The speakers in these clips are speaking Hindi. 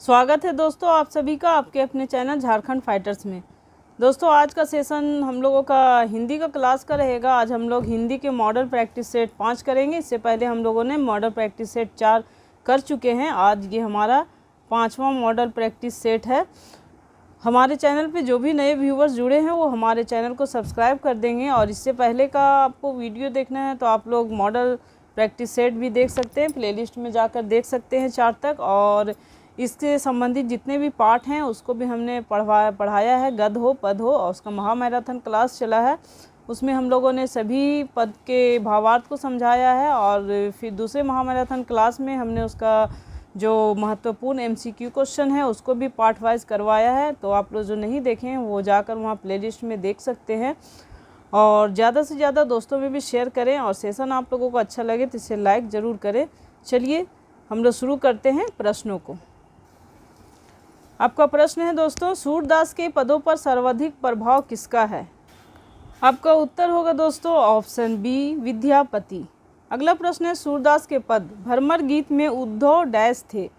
स्वागत है दोस्तों आप सभी का आपके अपने चैनल झारखंड फाइटर्स में। दोस्तों आज का सेशन हम लोगों का हिंदी का क्लास का रहेगा। आज हम लोग हिंदी के मॉडल प्रैक्टिस सेट 5 करेंगे। इससे पहले हम लोगों ने मॉडल प्रैक्टिस सेट 4 कर चुके हैं। आज ये हमारा 5वां मॉडल प्रैक्टिस सेट है। हमारे चैनल पे जो भी नए व्यूवर्स जुड़े हैं वो हमारे चैनल को सब्सक्राइब कर देंगे। और इससे पहले का आपको वीडियो देखना है तो आप लोग मॉडल प्रैक्टिस सेट भी देख सकते हैं, प्लेलिस्ट में जाकर देख सकते हैं 4 तक। और इससे संबंधित जितने भी पार्ट हैं उसको भी हमने पढ़ाया है। गद्य हो पद हो और उसका महामैराथन क्लास चला है, उसमें हम लोगों ने सभी पद के भावार्थ को समझाया है। और फिर दूसरे महामैराथन क्लास में हमने उसका जो महत्वपूर्ण MCQ क्वेश्चन है उसको भी पार्ट वाइज करवाया है। तो आप लोग जो नहीं देखें हैं वो जाकर वहाँ प्लेलिस्ट में देख सकते हैं। और ज़्यादा से ज़्यादा दोस्तों में भी शेयर करें और सेशन आप लोगों को अच्छा लगे तो इसे लाइक ज़रूर करें। चलिए हम लोग शुरू करते हैं प्रश्नों को। आपका प्रश्न है दोस्तों, सूरदास के पदों पर सर्वाधिक प्रभाव किसका है? आपका उत्तर होगा दोस्तों ऑप्शन बी विद्यापति। अगला प्रश्न है, सूरदास के पद भ्रमर गीत में उद्धव डैश थे।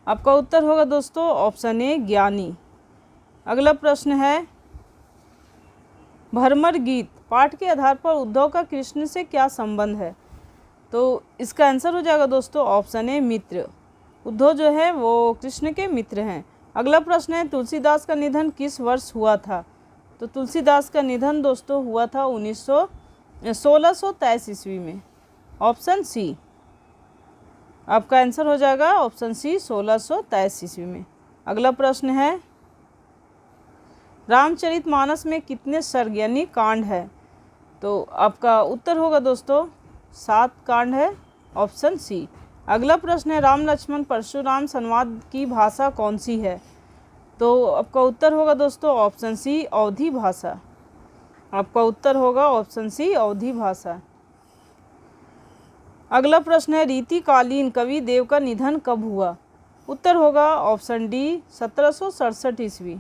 आपका उत्तर होगा दोस्तों ऑप्शन ए ज्ञानी। अगला प्रश्न है, भ्रमर गीत पाठ के आधार पर उद्धव का कृष्ण से क्या संबंध है? तो इसका आंसर हो जाएगा दोस्तों ऑप्शन ए मित्र। उद्धव जो है वो कृष्ण के मित्र हैं। अगला प्रश्न है, तुलसीदास का निधन किस वर्ष हुआ था? तो तुलसीदास का निधन दोस्तों हुआ था 1623 ईस्वी में। ऑप्शन सी आपका आंसर हो जाएगा ऑप्शन सी 1623 ईस्वी में। अगला प्रश्न है, रामचरितमानस में कितने सर्ग यानी कांड है? तो आपका उत्तर होगा दोस्तों 7 कांड है, ऑप्शन सी। अगला प्रश्न है, राम लक्ष्मण परशुराम संवाद की भाषा कौन सी है? तो आपका उत्तर होगा दोस्तों ऑप्शन सी अवधी भाषा। आपका उत्तर होगा ऑप्शन सी अवधी भाषा। अगला प्रश्न है, रीतिकालीन कवि देव का निधन कब हुआ? उत्तर होगा ऑप्शन डी 1767 ईस्वी।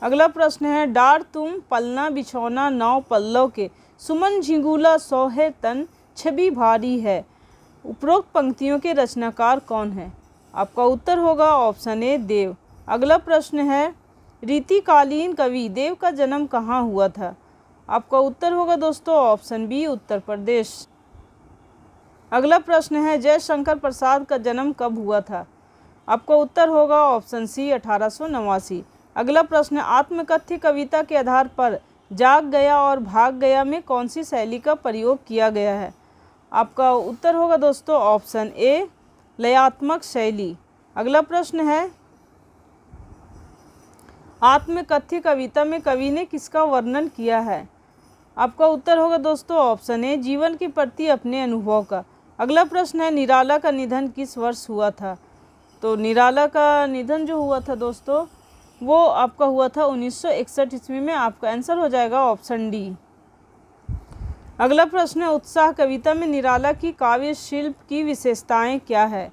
अगला प्रश्न है, डार तुम पलना बिछौना नौ पल्लव के सुमन झिंगुला सोहे तन छवि भारी है। उपरोक्त पंक्तियों के रचनाकार कौन है? आपका उत्तर होगा ऑप्शन ए देव। अगला प्रश्न है, रीतिकालीन कवि देव का जन्म कहाँ हुआ था? आपका उत्तर होगा दोस्तों ऑप्शन बी उत्तर प्रदेश। अगला प्रश्न है, जयशंकर प्रसाद का जन्म कब हुआ था? आपका उत्तर होगा ऑप्शन सी 1889। अगला प्रश्न, आत्मकथ्य कविता के आधार पर जाग गया और भाग गया में कौन सी शैली का प्रयोग किया गया है? आपका उत्तर होगा दोस्तों ऑप्शन ए लयात्मक शैली। अगला प्रश्न है, आत्मकथ्य कविता में कवि ने किसका वर्णन किया है? आपका उत्तर होगा दोस्तों ऑप्शन ए जीवन के प्रति अपने अनुभव का। अगला प्रश्न है, निराला का निधन किस वर्ष हुआ था? तो निराला का निधन जो हुआ था दोस्तों वो आपका हुआ था 1961 ईस्वी में। आपका आंसर हो जाएगा ऑप्शन डी। अगला प्रश्न है, उत्साह कविता में निराला की काव्य शिल्प की विशेषताएं क्या है?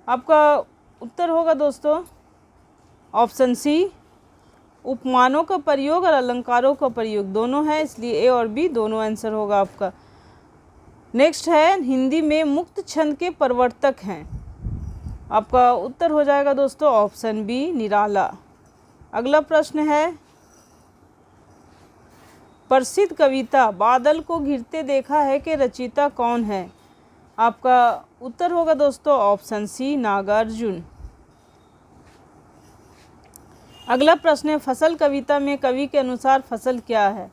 आपका उत्तर होगा दोस्तों ऑप्शन सी उपमानों का प्रयोग और अलंकारों का प्रयोग दोनों है, इसलिए ए और बी दोनों आंसर होगा आपका। नेक्स्ट है, हिंदी में मुक्त छंद के प्रवर्तक हैं। आपका उत्तर हो जाएगा दोस्तों ऑप्शन बी निराला। अगला प्रश्न है, प्रसिद्ध कविता बादल को घिरते देखा है के रचयिता कौन है? आपका उत्तर होगा दोस्तों ऑप्शन सी नागार्जुन। अगला प्रश्न है, फसल कविता में कवि के अनुसार फसल क्या है?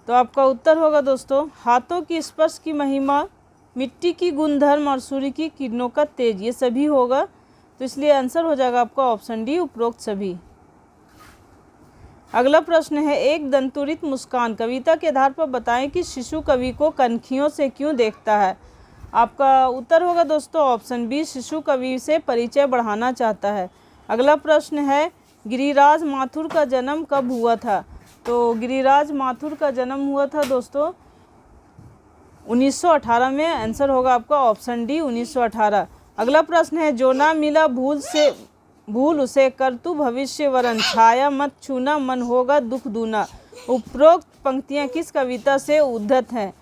तो आपका उत्तर होगा दोस्तों हाथों की स्पर्श की महिमा, मिट्टी की गुणधर्म और सूर्य की किरणों का तेज, ये सभी होगा। तो इसलिए आंसर हो जाएगा आपका ऑप्शन डी उपरोक्त सभी। अगला प्रश्न है, एक दंतुरित मुस्कान कविता के आधार पर बताएं कि शिशु कवि को कनखियों से क्यों देखता है? आपका उत्तर होगा दोस्तों ऑप्शन बी शिशु कवि से परिचय बढ़ाना चाहता है। अगला प्रश्न है, गिरिराज माथुर का जन्म कब हुआ था? तो गिरिराज माथुर का जन्म हुआ था दोस्तों 1918 में। आंसर होगा आपका ऑप्शन डी 1918। अगला प्रश्न है, जो ना मिला भूल उसे कर तू भविष्य वरण, छाया मत छूना मन होगा दुख दूना। उपरोक्त पंक्तियां किस कविता से उद्धत हैं?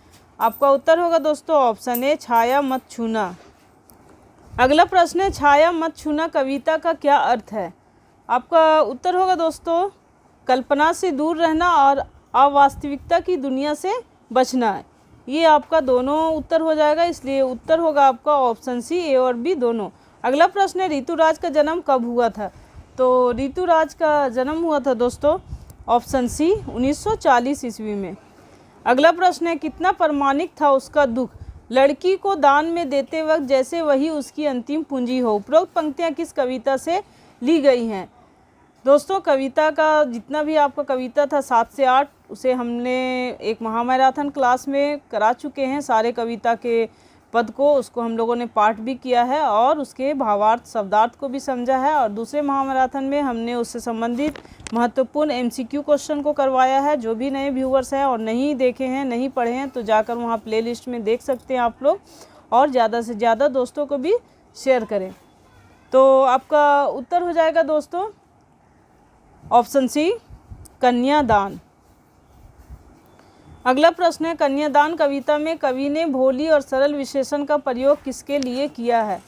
आपका उत्तर होगा दोस्तों ऑप्शन ए छाया मत छूना। अगला प्रश्न है छाया मत छूना कविता का क्या अर्थ है। आपका उत्तर होगा दोस्तों कल्पना से दूर रहना और अवास्तविकता की दुनिया से बचना है। ये आपका दोनों उत्तर हो जाएगा, इसलिए उत्तर होगा आपका ऑप्शन सी, ए और बी दोनों। अगला प्रश्न है ऋतुराज का जन्म कब हुआ था। तो ऋतुराज का जन्म हुआ था दोस्तों ऑप्शन सी 1940 ईस्वी में। अगला प्रश्न है कितना प्रामाणिक था उसका दुख लड़की को दान में देते वक्त जैसे वही उसकी अंतिम पूंजी हो। उपरोक्त पंक्तियाँ किस कविता से ली गई हैं। दोस्तों कविता का जितना भी आपका कविता था 7 से 8 उसे हमने एक महामैराथन क्लास में करा चुके हैं। सारे कविता के पद को उसको हम लोगों ने पाठ भी किया है और उसके भावार्थ शब्दार्थ को भी समझा है। और दूसरे महामैराथन में हमने उससे संबंधित महत्वपूर्ण MCQ क्वेश्चन को करवाया है। जो भी नए व्यूअर्स हैं और नहीं देखे हैं नहीं पढ़े हैं तो जाकर वहाँ प्लेलिस्ट में देख सकते हैं आप लोग, और ज़्यादा से ज़्यादा दोस्तों को भी शेयर करें। तो आपका उत्तर हो जाएगा दोस्तों ऑप्शन सी कन्यादान। अगला प्रश्न है कन्यादान कविता में कवि ने भोली और सरल विशेषण का प्रयोग किसके लिए किया है।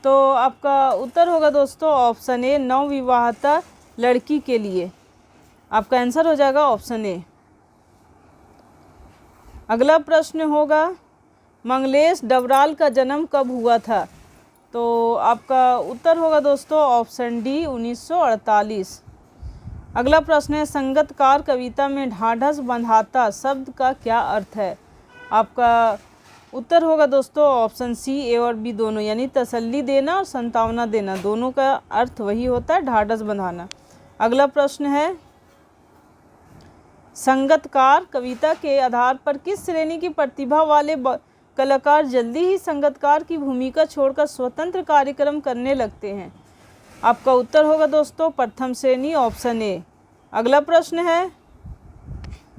तो आपका उत्तर होगा दोस्तों ऑप्शन ए नवविवाहिता लड़की के लिए। आपका आंसर हो जाएगा ऑप्शन ए। अगला प्रश्न होगा मंगलेश डबराल का जन्म कब हुआ था। तो आपका उत्तर होगा दोस्तों ऑप्शन डी 1948। अगला प्रश्न है संगतकार कविता में ढाढ़स बंधाता शब्द का क्या अर्थ है। आपका उत्तर होगा दोस्तों ऑप्शन सी, ए और बी दोनों, यानी तसल्ली देना और संतावना देना, दोनों का अर्थ वही होता है ढाढ़स बंधाना। अगला प्रश्न है संगतकार कविता के आधार पर किस श्रेणी की प्रतिभा वाले कलाकार जल्दी ही संगतकार की भूमिका छोड़कर स्वतंत्र कार्यक्रम करने लगते हैं। आपका उत्तर होगा दोस्तों प्रथम श्रेणी ऑप्शन ए। अगला प्रश्न है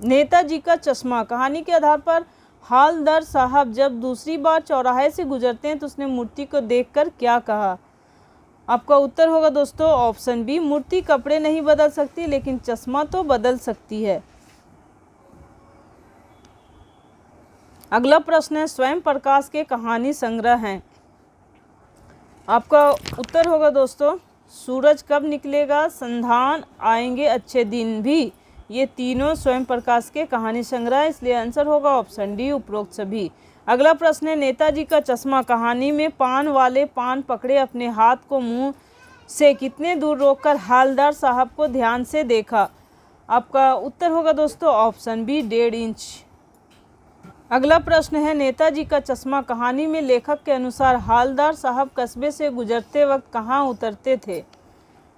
नेताजी का चश्मा कहानी के आधार पर हालदार साहब जब दूसरी बार चौराहे से गुजरते हैं तो उसने मूर्ति को देखकर क्या कहा। आपका उत्तर होगा दोस्तों ऑप्शन बी, मूर्ति कपड़े नहीं बदल सकती लेकिन चश्मा तो बदल सकती है। अगला प्रश्न है स्वयं प्रकाश के कहानी संग्रह हैं। आपका उत्तर होगा दोस्तों सूरज कब निकलेगा, संधान, आएंगे अच्छे दिन भी, ये तीनों स्वयं प्रकाश के कहानी संग्रह, इसलिए आंसर होगा ऑप्शन डी उपरोक्त सभी। अगला प्रश्न है नेताजी का चश्मा कहानी में पान वाले पान पकड़े अपने हाथ को मुंह से कितने दूर रोककर हालदार साहब को ध्यान से देखा। आपका उत्तर होगा दोस्तों ऑप्शन बी 1.5 इंच। अगला प्रश्न है नेताजी का चश्मा कहानी में लेखक के अनुसार हालदार साहब कस्बे से गुजरते वक्त कहाँ उतरते थे।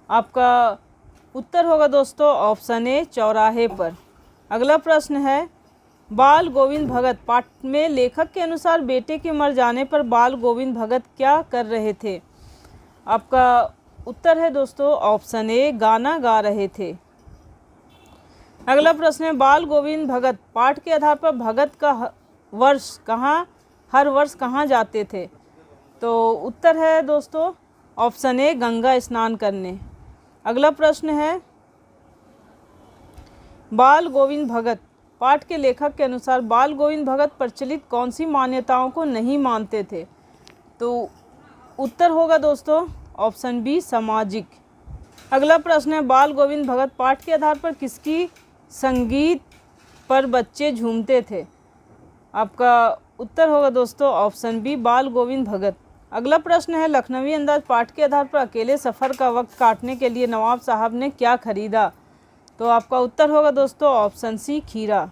आपका उत्तर होगा दोस्तों ऑप्शन ए चौराहे पर। अगला प्रश्न है बाल गोविंद भगत पाठ में लेखक के अनुसार बेटे के मर जाने पर बाल गोविंद भगत क्या कर रहे थे। आपका उत्तर है दोस्तों ऑप्शन ए गाना गा रहे थे। अगला प्रश्न है बाल गोविंद भगत पाठ के आधार पर भगत का हर वर्ष कहाँ जाते थे। तो उत्तर है दोस्तों ऑप्शन ए गंगा स्नान करने। अगला प्रश्न है बाल गोविंद भगत पाठ के लेखक के अनुसार बाल गोविंद भगत प्रचलित कौन सी मान्यताओं को नहीं मानते थे। तो उत्तर होगा दोस्तों ऑप्शन बी सामाजिक। अगला प्रश्न है बाल गोविंद भगत पाठ के आधार पर किसकी संगीत पर बच्चे झूमते थे। आपका उत्तर होगा दोस्तों ऑप्शन बी बाल गोविंद भगत। अगला प्रश्न है लखनवी अंदाज पाठ के आधार पर अकेले सफ़र का वक्त काटने के लिए नवाब साहब ने क्या खरीदा। तो आपका उत्तर होगा दोस्तों ऑप्शन सी खीरा।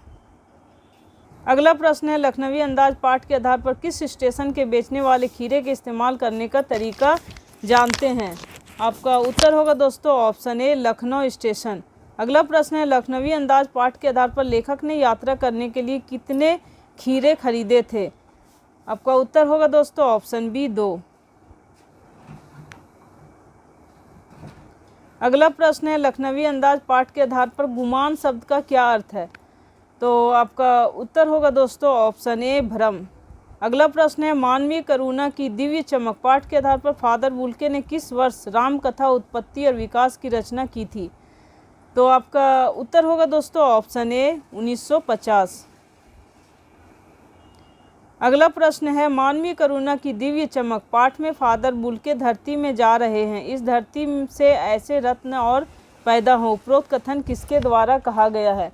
अगला प्रश्न है लखनवी अंदाज पाठ के आधार पर किस स्टेशन के बेचने वाले खीरे के इस्तेमाल करने का तरीका जानते हैं। आपका उत्तर होगा दोस्तों ऑप्शन ए लखनऊ स्टेशन। अगला प्रश्न है लखनवी अंदाज पाठ के आधार पर लेखक ने यात्रा करने के लिए कितने खीरे खरीदे थे। आपका उत्तर होगा दोस्तों ऑप्शन बी 2। अगला प्रश्न है लखनवी अंदाज पाठ के आधार पर गुमान शब्द का क्या अर्थ है। तो आपका उत्तर होगा दोस्तों ऑप्शन ए भ्रम। अगला प्रश्न है मानवीय करुणा की दिव्य चमक पाठ के आधार पर फादर बुल्के ने किस वर्ष राम कथा उत्पत्ति और विकास की रचना की थी। तो आपका उत्तर होगा दोस्तों ऑप्शन ए 1950। अगला प्रश्न है, मानवीय करुणा की दिव्य चमक पाठ में फादर बुल्के धरती में जा रहे हैं, इस धरती से ऐसे रत्न और पैदा हो, उपरोक्त कथन किसके द्वारा कहा गया है?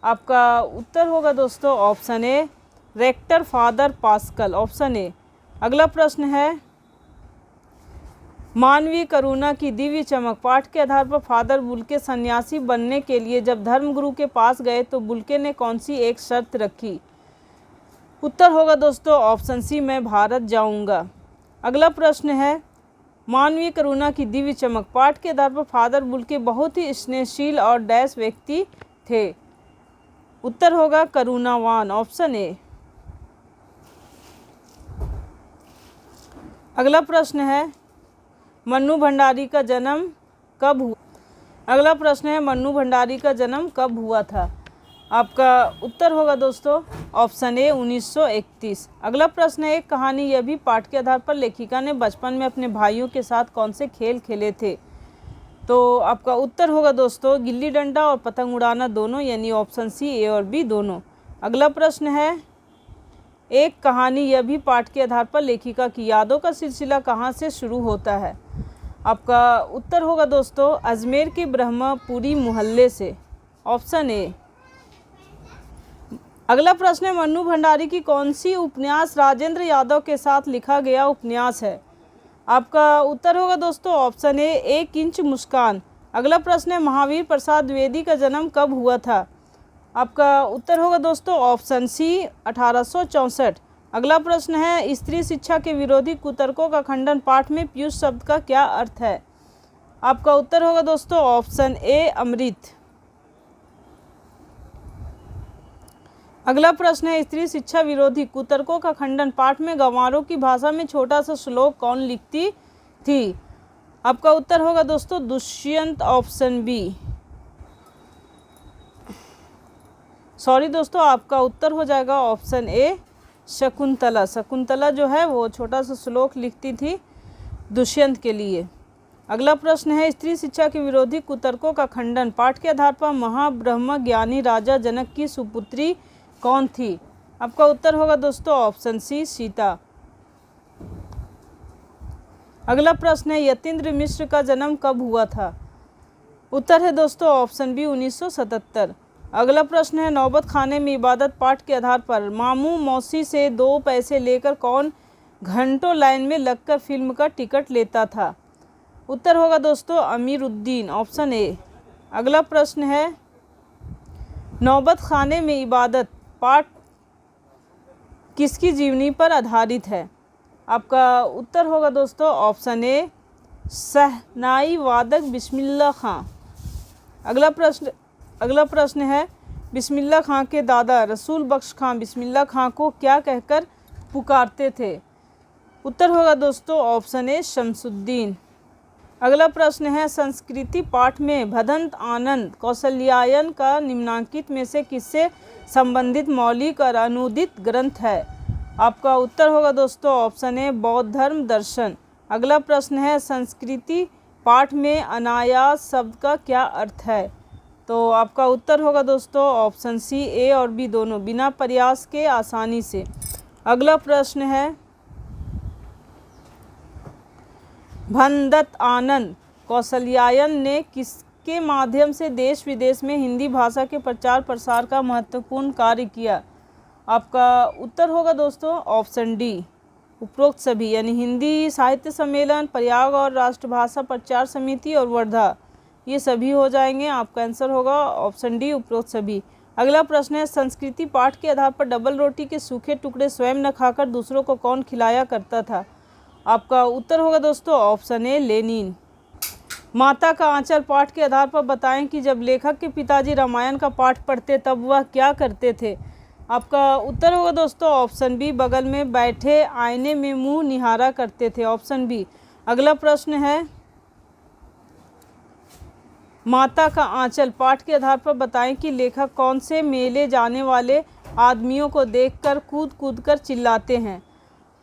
आपका उत्तर होगा दोस्तों option A, rector father Pascal, option A. अगला प्रश्न है, मानवीय करुणा की दिव्य चमक पाठ के आधार पर फादर बुल्के सन्यासी बनने के लिए जब धर्मगुरु के पास गए तो बुल्के ने कौन सी एक शर्त रखी? उत्तर होगा दोस्तों ऑप्शन सी, मैं भारत जाऊंगा। अगला प्रश्न है, मानवीय करुणा की दिव्य चमक पाठ के आधार पर फादर बुल्के बहुत ही स्नेहशील और डैश व्यक्ति थे। उत्तर होगा करुणावान, ऑप्शन ए। अगला प्रश्न है, मन्नू भंडारी का जन्म कब हुआ? अगला प्रश्न है, मन्नू भंडारी का जन्म कब हुआ था? आपका उत्तर होगा दोस्तों ऑप्शन ए, 1931। अगला प्रश्न है, एक कहानी यह भी पाठ के आधार पर लेखिका ने बचपन में अपने भाइयों के साथ कौन से खेल खेले थे? तो आपका उत्तर होगा दोस्तों गिल्ली डंडा और पतंग उड़ाना दोनों, यानी ऑप्शन सी, ए और बी दोनों। अगला प्रश्न है, एक कहानी यह भी पाठ के आधार पर लेखिका की यादों का सिलसिला कहाँ से शुरू होता है? आपका उत्तर होगा दोस्तों अजमेर के ब्रह्मपुरी मोहल्ले से, ऑप्शन ए। अगला प्रश्न है, मन्नू भंडारी की कौन सी उपन्यास राजेंद्र यादव के साथ लिखा गया उपन्यास है? आपका उत्तर होगा दोस्तों ऑप्शन ए, 1 इंच मुस्कान। अगला प्रश्न है, महावीर प्रसाद द्विवेदी का जन्म कब हुआ था? आपका उत्तर होगा दोस्तों ऑप्शन सी, 1864। अगला प्रश्न है, स्त्री शिक्षा के विरोधी कुतर्कों का खंडन पाठ में पीयूष शब्द का क्या अर्थ है? आपका उत्तर होगा दोस्तों ऑप्शन ए, अमृत। अगला प्रश्न है, स्त्री शिक्षा विरोधी कुतर्कों का खंडन पाठ में गंवारों की भाषा में छोटा सा श्लोक कौन लिखती थी? आपका उत्तर होगा दोस्तों दुष्यंत, ऑप्शन बी। सॉरी दोस्तों, आपका उत्तर हो जाएगा ऑप्शन ए, शकुंतला। शकुंतला जो है वो छोटा सा श्लोक लिखती थी दुष्यंत के लिए। अगला प्रश्न है, स्त्री शिक्षा के विरोधी कुतर्कों का खंडन पाठ के आधार पर महाब्रह्म ज्ञानी राजा जनक की सुपुत्री कौन थी? आपका उत्तर होगा दोस्तों ऑप्शन सी, सीता। अगला प्रश्न है, यतीन्द्र मिश्र का जन्म कब हुआ था? उत्तर है दोस्तों ऑप्शन बी, 1977। अगला प्रश्न है, नौबत खाने में इबादत पाठ के आधार पर मामू मौसी से 2 पैसे लेकर कौन घंटों लाइन में लगकर फिल्म का टिकट लेता था? उत्तर होगा दोस्तों अमीरुद्दीन, ऑप्शन ए। अगला प्रश्न है, नौबत खाने में इबादत पाठ किसकी जीवनी पर आधारित है? आपका उत्तर होगा दोस्तों ऑप्शन ए, शहनाई वादक बिस्मिल्लाह खां। अगला प्रश्न है, बिस्मिल्लाह खां के दादा रसूल बख्श खां बिस्मिल्लाह खां को क्या कहकर पुकारते थे? उत्तर होगा दोस्तों ऑप्शन ए, शमसुद्दीन। अगला प्रश्न है, संस्कृति पाठ में भदंत आनंद कौशल्यायन का निम्नांकित में से किससे संबंधित मौलिक और अनुदित ग्रंथ है? आपका उत्तर होगा दोस्तों ऑप्शन ए, बौद्ध धर्म दर्शन। अगला प्रश्न है, संस्कृति पाठ में अनायास शब्द का क्या अर्थ है? तो आपका उत्तर होगा दोस्तों ऑप्शन सी, ए और बी दोनों, बिना प्रयास के आसानी से। अगला प्रश्न है, भदंत आनंद कौशल्यायन ने किसके माध्यम से देश विदेश में हिंदी भाषा के प्रचार प्रसार का महत्वपूर्ण कार्य किया? आपका उत्तर होगा दोस्तों ऑप्शन डी, उपरोक्त सभी, यानी हिंदी साहित्य सम्मेलन, प्रयाग और राष्ट्रभाषा प्रचार समिति और वर्धा, ये सभी हो जाएंगे। आपका आंसर होगा ऑप्शन डी, उपरोक्त सभी। अगला प्रश्न है, संस्कृति पाठ के आधार पर डबल रोटी के सूखे टुकड़े स्वयं न खाकर दूसरों को कौन खिलाया करता था? आपका उत्तर होगा दोस्तों ऑप्शन ए, लेनिन। माता का आंचल पाठ के आधार पर बताएं कि जब लेखक के पिताजी रामायण का पाठ पढ़ते तब वह क्या करते थे? आपका उत्तर होगा दोस्तों ऑप्शन बी, बगल में बैठे आईने में मुंह निहारा करते थे, ऑप्शन बी। अगला प्रश्न है, माता का आंचल पाठ के आधार पर बताएं कि लेखक कौन से मेले जाने वाले आदमियों को देखकर कूद कूद कर चिल्लाते हैं?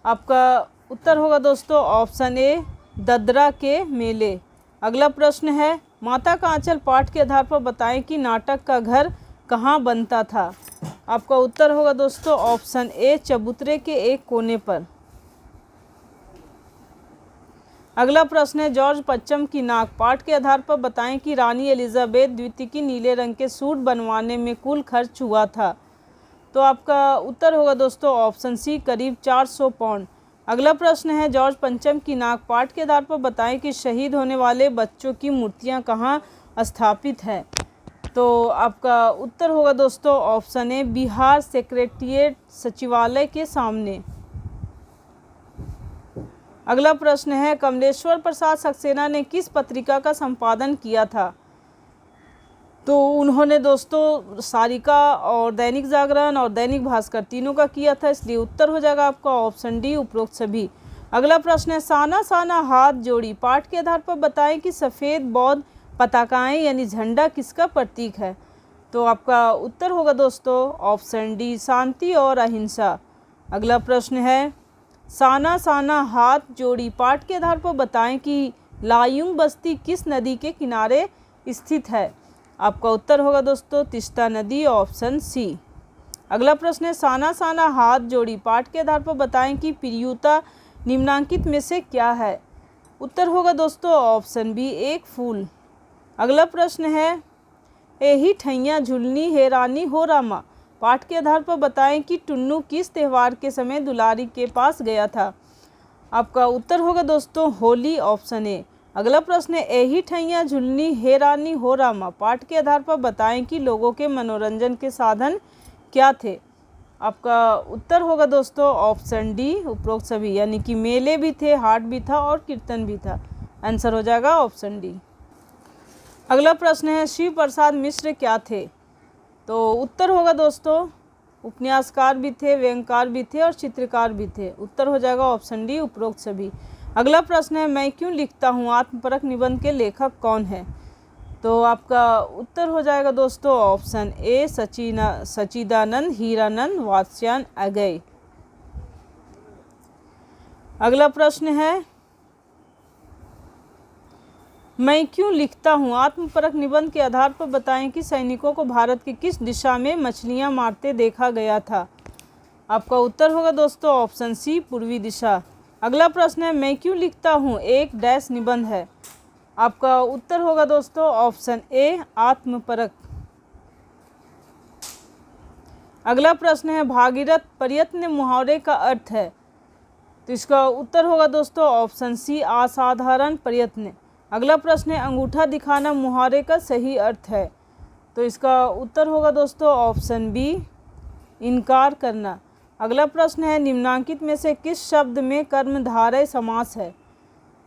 आपका उत्तर होगा दोस्तों ऑप्शन ए, ददरा के मेले। अगला प्रश्न है, माता का आंचल पाठ के आधार पर बताएं कि नाटक का घर कहाँ बनता था? आपका उत्तर होगा दोस्तों ऑप्शन ए, चबूतरे के एक कोने पर। अगला प्रश्न है, जॉर्ज पच्चम की नाक। पाठ के आधार पर बताएं कि रानी एलिजाबेथ द्वितीय की नीले रंग के सूट बनवाने में कुल खर्च हुआ था। तो आपका उत्तर होगा दोस्तों ऑप्शन सी, करीब 400 पाउंड। अगला प्रश्न है, जॉर्ज पंचम की नाक। पाठ के आधार पर बताएं कि शहीद होने वाले बच्चों की मूर्तियां कहाँ स्थापित है। तो आपका उत्तर होगा दोस्तों ऑप्शन ए, बिहार सेक्रेटेरिएट सचिवालय के सामने। अगला प्रश्न है, कमलेश्वर प्रसाद सक्सेना ने किस पत्रिका का संपादन किया था। तो उन्होंने दोस्तों सारिका और दैनिक जागरण और दैनिक भास्कर तीनों का किया था, इसलिए उत्तर हो जाएगा आपका ऑप्शन डी, उपरोक्त सभी। अगला प्रश्न है, साना साना हाथ जोड़ी। पाठ के आधार पर बताएं कि सफ़ेद बौद्ध पताकाएं यानी झंडा किसका प्रतीक है। तो आपका उत्तर होगा दोस्तों ऑप्शन डी, शांति और अहिंसा। अगला प्रश्न है, साना साना हाथ जोड़ी। पाठ के आधार पर बताएं कि लायुंग बस्ती किस नदी के किनारे स्थित है। आपका उत्तर होगा दोस्तों तिस्ता नदी, ऑप्शन सी। अगला प्रश्न है, साना साना हाथ जोड़ी। पाठ के आधार पर बताएं कि प्रियुता निम्नांकित में से क्या है। उत्तर होगा दोस्तों ऑप्शन बी, एक फूल। अगला प्रश्न है, एही ठैया झुलनी है रानी हो रामा। पाठ के आधार पर बताएं कि टुन्नू किस त्यौहार के समय दुलारी के पास गया था। आपका उत्तर होगा दोस्तों होली, ऑप्शन ए। अगला प्रश्न है, एही ठैया झुलनी है रानी हो रामा। पाठ के आधार पर बताएं कि लोगों के मनोरंजन के साधन क्या थे। आपका उत्तर होगा दोस्तों ऑप्शन डी, उपरोक्त सभी, यानी कि मेले भी थे, हाट भी था और कीर्तन भी था। आंसर हो जाएगा ऑप्शन डी। अगला प्रश्न है, शिव प्रसाद मिश्र क्या थे। तो उत्तर होगा दोस्तों उपन्यासकार भी थे, व्यंग्यकार भी थे और चित्रकार भी थे। उत्तर हो जाएगा ऑप्शन डी, उपरोक्त सभी। अगला प्रश्न है, मैं क्यों लिखता हूँ आत्मपरक निबंध के लेखक कौन है। तो आपका उत्तर हो जाएगा दोस्तों ऑप्शन ए, सच्चिदानंद हीरानंद वात्स्यायन अगय। अगला प्रश्न है, मैं क्यों लिखता हूँ आत्मपरक निबंध के आधार पर बताएं कि सैनिकों को भारत की किस दिशा में मछलियाँ मारते देखा गया था। आपका उत्तर होगा दोस्तों ऑप्शन सी, पूर्वी दिशा। अगला प्रश्न है, मैं क्यों लिखता हूँ एक डैश निबंध है। आपका उत्तर होगा दोस्तों ऑप्शन ए, आत्मपरक। अगला प्रश्न है, भागीरथ प्रयत्न मुहावरे का अर्थ है। तो इसका उत्तर होगा दोस्तों ऑप्शन सी, असाधारण प्रयत्न। अगला प्रश्न है, अंगूठा दिखाना मुहावरे का सही अर्थ है। तो इसका उत्तर होगा दोस्तों ऑप्शन बी, इनकार करना। अगला प्रश्न है, निम्नांकित में से किस शब्द में कर्मधारय समास है।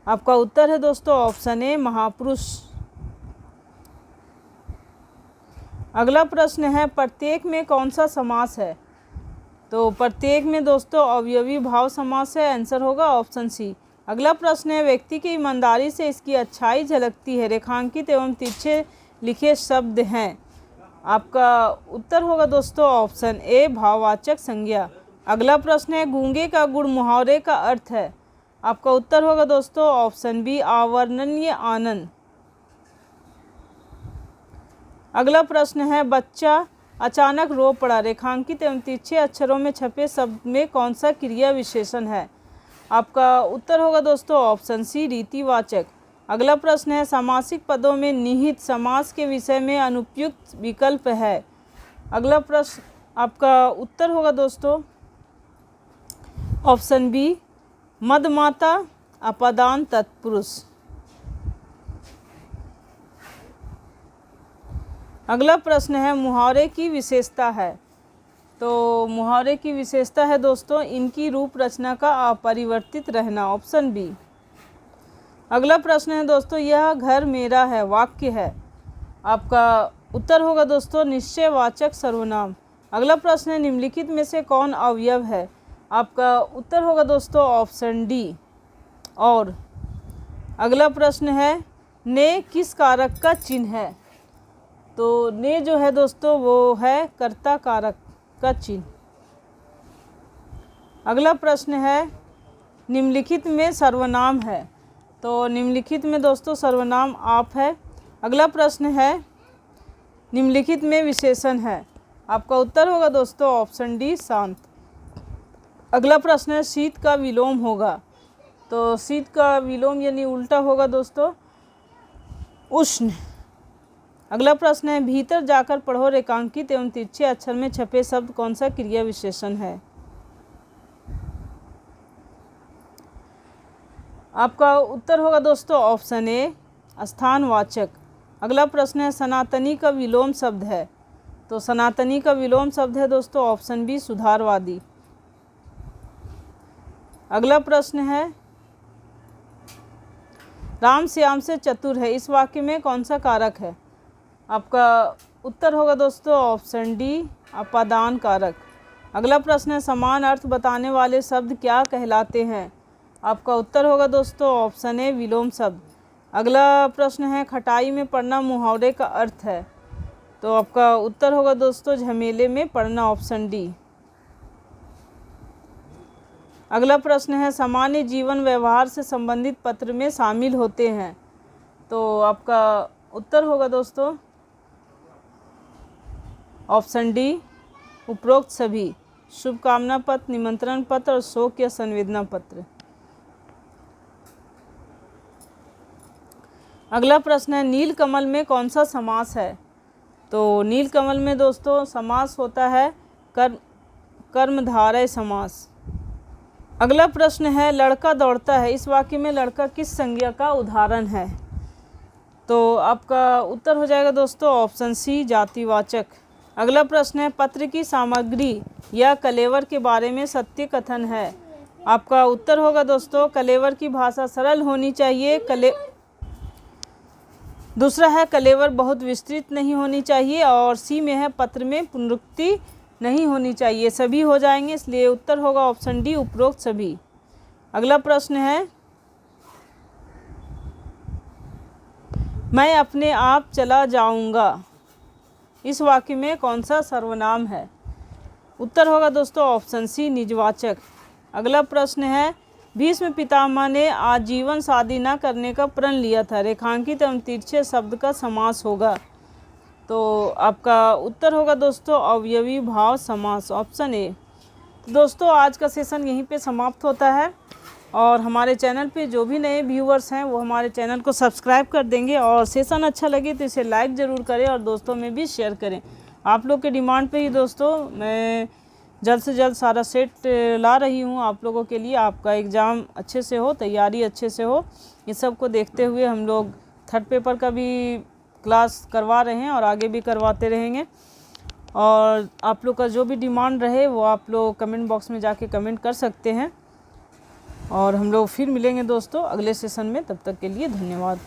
आपका उत्तर है दोस्तों ऑप्शन ए, महापुरुष। अगला प्रश्न है, प्रत्येक में कौन सा समास है। तो प्रत्येक में दोस्तों अवयवी भाव समास है। आंसर होगा ऑप्शन सी। अगला प्रश्न है, व्यक्ति की ईमानदारी से इसकी अच्छाई झलकती है, रेखांकित एवं तिरछे लिखे शब्द हैं। आपका उत्तर होगा दोस्तों ऑप्शन ए, भाववाचक संज्ञा। अगला प्रश्न है, गूंगे का गुण मुहावरे का अर्थ है। आपका उत्तर होगा दोस्तों ऑप्शन बी, अवर्णनीय आनंद। अगला प्रश्न है, बच्चा अचानक रो पड़ा, रेखांकित एवं तिरछे अक्षरों में छपे शब्द में कौन सा क्रिया विशेषण है। आपका उत्तर होगा दोस्तों ऑप्शन सी, रीतिवाचक। अगला प्रश्न है, समासिक पदों में निहित समास के विषय में अनुपयुक्त विकल्प है। अगला प्रश्न आपका उत्तर होगा दोस्तों ऑप्शन बी, मदमाता अपदान तत्पुरुष। अगला प्रश्न है, मुहावरे की विशेषता है। तो मुहावरे की विशेषता है दोस्तों इनकी रूप रचना का अपरिवर्तित रहना, ऑप्शन बी। अगला प्रश्न है दोस्तों, यह घर मेरा है वाक्य है। आपका उत्तर होगा दोस्तों निश्चयवाचक सर्वनाम। अगला प्रश्न है, निम्नलिखित में से कौन अवयव है। आपका उत्तर होगा दोस्तों ऑप्शन डी, और। अगला प्रश्न है, ने किस कारक का चिन्ह है। तो ने जो है दोस्तों वो है कर्ता कारक का चिन्ह। अगला प्रश्न है, निम्नलिखित में सर्वनाम है। तो निम्नलिखित में दोस्तों सर्वनाम आप है। अगला प्रश्न है, निम्नलिखित में विशेषण है। आपका उत्तर होगा दोस्तों ऑप्शन डी शांत। अगला प्रश्न है शीत का विलोम होगा, तो शीत का विलोम यानी उल्टा होगा दोस्तों उष्ण। अगला प्रश्न है भीतर जाकर पढ़ो रेखांकित एवं तिरछे अक्षर में छपे शब्द कौन सा क्रिया विशेषण है। आपका उत्तर होगा दोस्तों ऑप्शन ए स्थानवाचक। अगला प्रश्न है सनातनी का विलोम शब्द है, तो सनातनी का विलोम शब्द है दोस्तों ऑप्शन बी सुधारवादी। अगला प्रश्न है राम श्याम से चतुर है, इस वाक्य में कौन सा कारक है। आपका उत्तर होगा दोस्तों ऑप्शन डी अपादान कारक। अगला प्रश्न है समान अर्थ बताने वाले शब्द क्या कहलाते हैं। आपका उत्तर होगा दोस्तों ऑप्शन ए विलोम शब्द। अगला प्रश्न है खटाई में पड़ना मुहावरे का अर्थ है, तो आपका उत्तर होगा दोस्तों झमेले में पड़ना ऑप्शन डी। अगला प्रश्न है सामान्य जीवन व्यवहार से संबंधित पत्र में शामिल होते हैं, तो आपका उत्तर होगा दोस्तों ऑप्शन डी उपरोक्त सभी, शुभकामना पत्र, निमंत्रण पत्र और शोक या संवेदना पत्र। अगला प्रश्न है नीलकमल में कौन सा समास है, तो नीलकमल में दोस्तों समास होता है कर्मधारय समास। अगला प्रश्न है लड़का दौड़ता है, इस वाक्य में लड़का किस संज्ञा का उदाहरण है, तो आपका उत्तर हो जाएगा दोस्तों ऑप्शन सी जातिवाचक। अगला प्रश्न है पत्र की सामग्री या कलेवर के बारे में सत्य कथन है। आपका उत्तर होगा दोस्तों कलेवर की भाषा सरल होनी चाहिए, दूसरा है कलेवर बहुत विस्तृत नहीं होनी चाहिए, और सी में है पत्र में पुनरुक्ति नहीं होनी चाहिए। सभी हो जाएंगे, इसलिए उत्तर होगा ऑप्शन डी उपरोक्त सभी। अगला प्रश्न है मैं अपने आप चला जाऊंगा, इस वाक्य में कौन सा सर्वनाम है। उत्तर होगा दोस्तों ऑप्शन सी निजवाचक। अगला प्रश्न है भीष्म पितामह ने आजीवन शादी न करने का प्रण लिया था, रेखांकित एवं तिरछे शब्द का समास होगा, तो आपका उत्तर होगा दोस्तों अवयवी भाव समास ऑप्शन ए। तो दोस्तों आज का सेशन यहीं पे समाप्त होता है, और हमारे चैनल पे जो भी नए व्यूअर्स हैं वो हमारे चैनल को सब्सक्राइब कर देंगे, और सेशन अच्छा लगे तो इसे लाइक ज़रूर करें और दोस्तों में भी शेयर करें। आप लोग के डिमांड पे ही दोस्तों मैं जल्द से जल्द सारा सेट ला रही हूँ आप लोगों के लिए। आपका एग्ज़ाम अच्छे से हो, तैयारी अच्छे से हो, इस सब को देखते हुए हम लोग थर्ड पेपर का भी क्लास करवा रहे हैं और आगे भी करवाते रहेंगे। और आप लोग का जो भी डिमांड रहे वो आप लोग कमेंट बॉक्स में जाके कमेंट कर सकते हैं, और हम लोग फिर मिलेंगे दोस्तों अगले सेशन में। तब तक के लिए धन्यवाद।